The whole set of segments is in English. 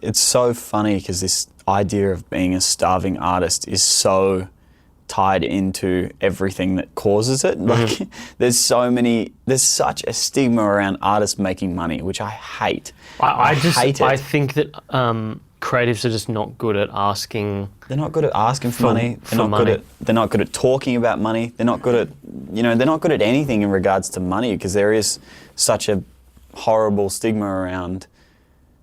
it's so funny because this idea of being a starving artist is so tied into everything that causes it. Like there's such a stigma around artists making money, which I hate. I hate it. I think that creatives are just not good at asking. They're not good at asking for money. They're not good at talking about money. They're not good at, they're not good at anything in regards to money because there is such a horrible stigma around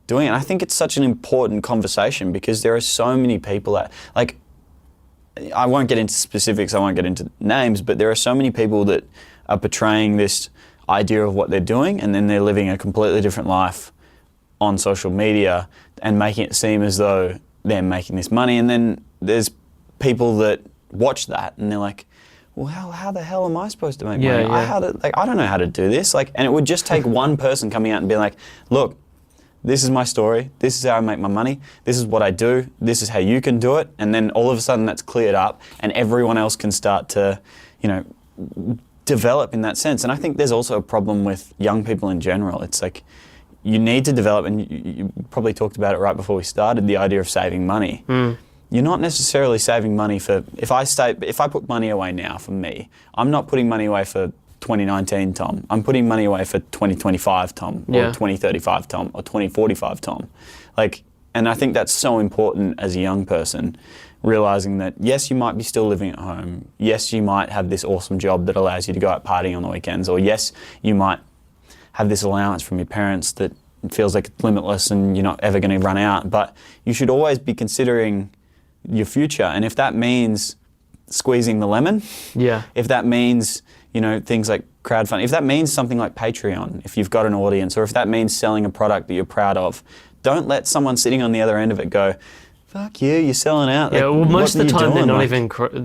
doing it. And I think it's such an important conversation because there are so many people that, like, I won't get into specifics, I won't get into names, but there are so many people that are portraying this idea of what they're doing and then they're living a completely different life on social media and making it seem as though they're making this money. And then there's people that watch that and they're like, well, how the hell am I supposed to make money? Yeah. I don't know how to do this. Like, and it would just take one person coming out and being like, look, this is my story, this is how I make my money, this is what I do, this is how you can do it, and then all of a sudden that's cleared up and everyone else can start to, develop in that sense. And I think there's also a problem with young people in general. It's like, you need to develop, and you probably talked about it right before we started, the idea of saving money. You're not necessarily saving money for, if I put money away now for me, I'm not putting money away for 2019 Tom. I'm putting money away for 2025 Tom, or 2035 Tom, or 2045 Tom. Like, and I think that's so important as a young person, realizing that yes, you might be still living at home. Yes, you might have this awesome job that allows you to go out partying on the weekends, or yes, you might have this allowance from your parents that feels like it's limitless and you're not ever going to run out. But you should always be considering your future, and if that means squeezing the lemon, if that means things like crowdfunding, if that means something like Patreon, if you've got an audience, or if that means selling a product that you're proud of, don't let someone sitting on the other end of it go, fuck you, you're selling out. Yeah, like, well, most of the time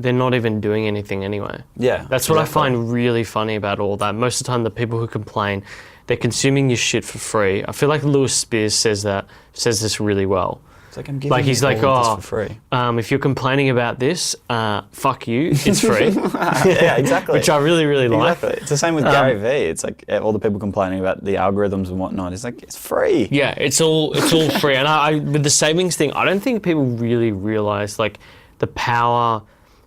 they're not even doing anything anyway. Yeah, that's what I find really funny about all that. Most of the time, the people who complain, they're consuming your shit for free. I feel like Lewis Spears says this really well. It's like, I'm giving this for free. If you're complaining about this, fuck you, it's free. Yeah, exactly. Which I really, really like. It's the same with Gary Vee. It's like all the people complaining about the algorithms and whatnot. It's like, it's free. Yeah, it's all free. And I with the savings thing, I don't think people really realize like the power.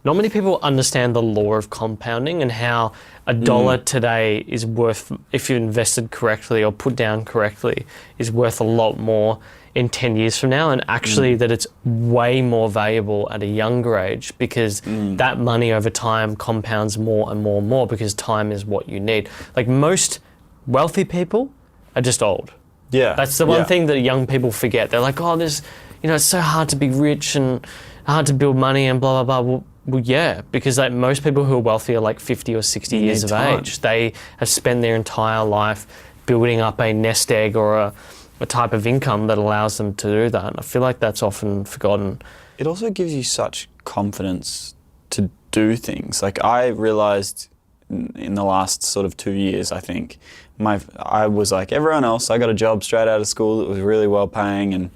Not many people understand the law of compounding and how $1 today is worth, if you invested correctly or put down correctly, is worth a lot more in 10 years from now, and actually that it's way more valuable at a younger age because that money over time compounds more and more and more because time is what you need. Like most wealthy people are just old. Yeah. That's the one thing that young people forget. They're like, oh, there's, it's so hard to be rich and hard to build money and blah, blah, blah. Well, yeah, because like most people who are wealthy are like 50 or 60 years of age. They have spent their entire life building up a nest egg or a type of income that allows them to do that. And I feel like that's often forgotten. It also gives you such confidence to do things. Like I realized in the last sort of 2 years, I think, I was like everyone else. I got a job straight out of school that was really well paying,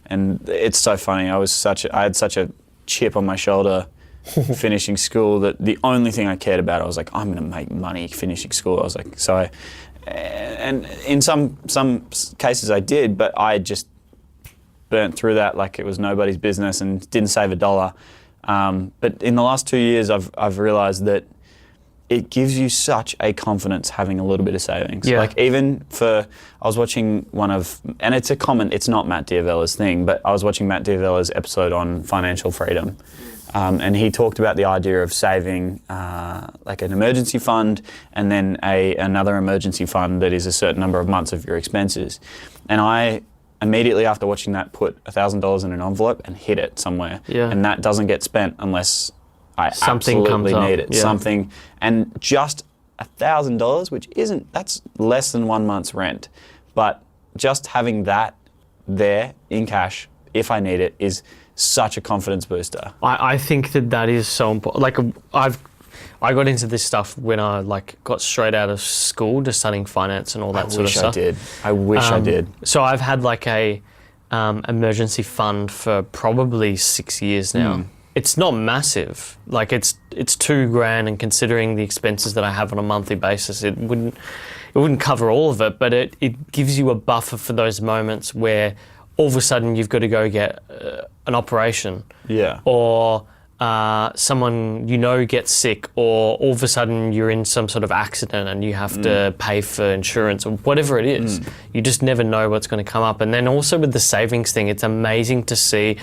and it's so funny. I had such a chip on my shoulder finishing school that the only thing I cared about, I was like, I'm going to make money finishing school. I was like, and in some cases I did, but I just burnt through that like it was nobody's business and didn't save a dollar. But in the last 2 years, I've realised that it gives you such a confidence having a little bit of savings. Yeah. Like I was watching and it's not Matt Diavella's thing, but I was watching Matt Diavella's episode on financial freedom. And he talked about the idea of saving like an emergency fund and then another emergency fund that is a certain number of months of your expenses. And I immediately after watching that put $1,000 in an envelope and hid it somewhere. Yeah. And that doesn't get spent unless something absolutely comes need up. it. Yeah. Something, and just $1,000, that's less than 1 month's rent. But just having that there in cash, if I need it, is such a confidence booster. I think that is so important. Like I got into this stuff when I got straight out of school, just studying finance and all that sort of stuff. I wish I did. So I've had like a emergency fund for probably 6 years now. It's not massive. Like it's $2,000, and considering the expenses that I have on a monthly basis, it wouldn't cover all of it, but it gives you a buffer for those moments where all of a sudden you've got to go get an operation. Yeah. Or someone you know gets sick, or all of a sudden you're in some sort of accident and you have to pay for insurance or whatever it is. You just never know what's going to come up. And then also with the savings thing, it's amazing to see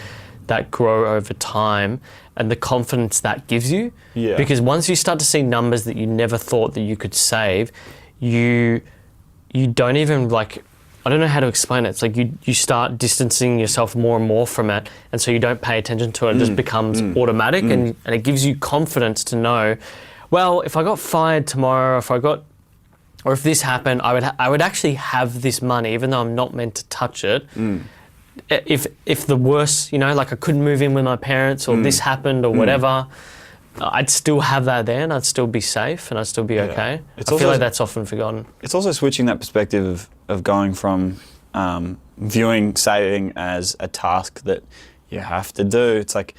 that grow over time and the confidence that gives you. Yeah. Because once you start to see numbers that you never thought that you could save, you don't even like, I don't know how to explain it. It's like you start distancing yourself more and more from it, and so you don't pay attention to it. It just becomes automatic, and it gives you confidence to know, well, if I got fired tomorrow, or if this happened, I would actually have this money, even though I'm not meant to touch it. If the worst, like I couldn't move in with my parents, or this happened, or whatever, I'd still have that there, and I'd still be safe, and I'd still be okay. I feel like that's often forgotten. It's also switching that perspective of going from viewing saving as a task that you have to do. It's like,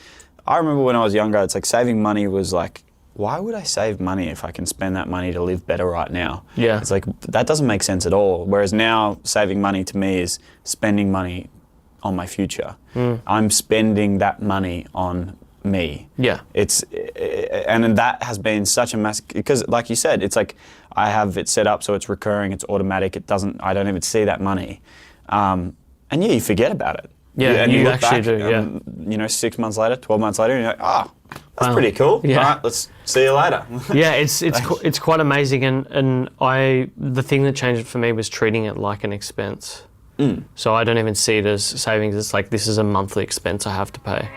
I remember when I was younger, it's like saving money was like, why would I save money if I can spend that money to live better right now? Yeah. It's like, that doesn't make sense at all. Whereas now, saving money to me is spending money on my future. I'm spending that money on me. Yeah. And that has been such a massive, because like you said, it's like I have it set up so it's recurring, it's automatic, I don't even see that money. And yeah, you forget about it. Yeah, and you look actually back, do, 6 months later, 12 months later, and you're like, that's pretty cool. Yeah. All right, let's see you later. Yeah, it's quite amazing, and the thing that changed it for me was treating it like an expense. So I don't even see it as savings. It's like, this is a monthly expense I have to pay.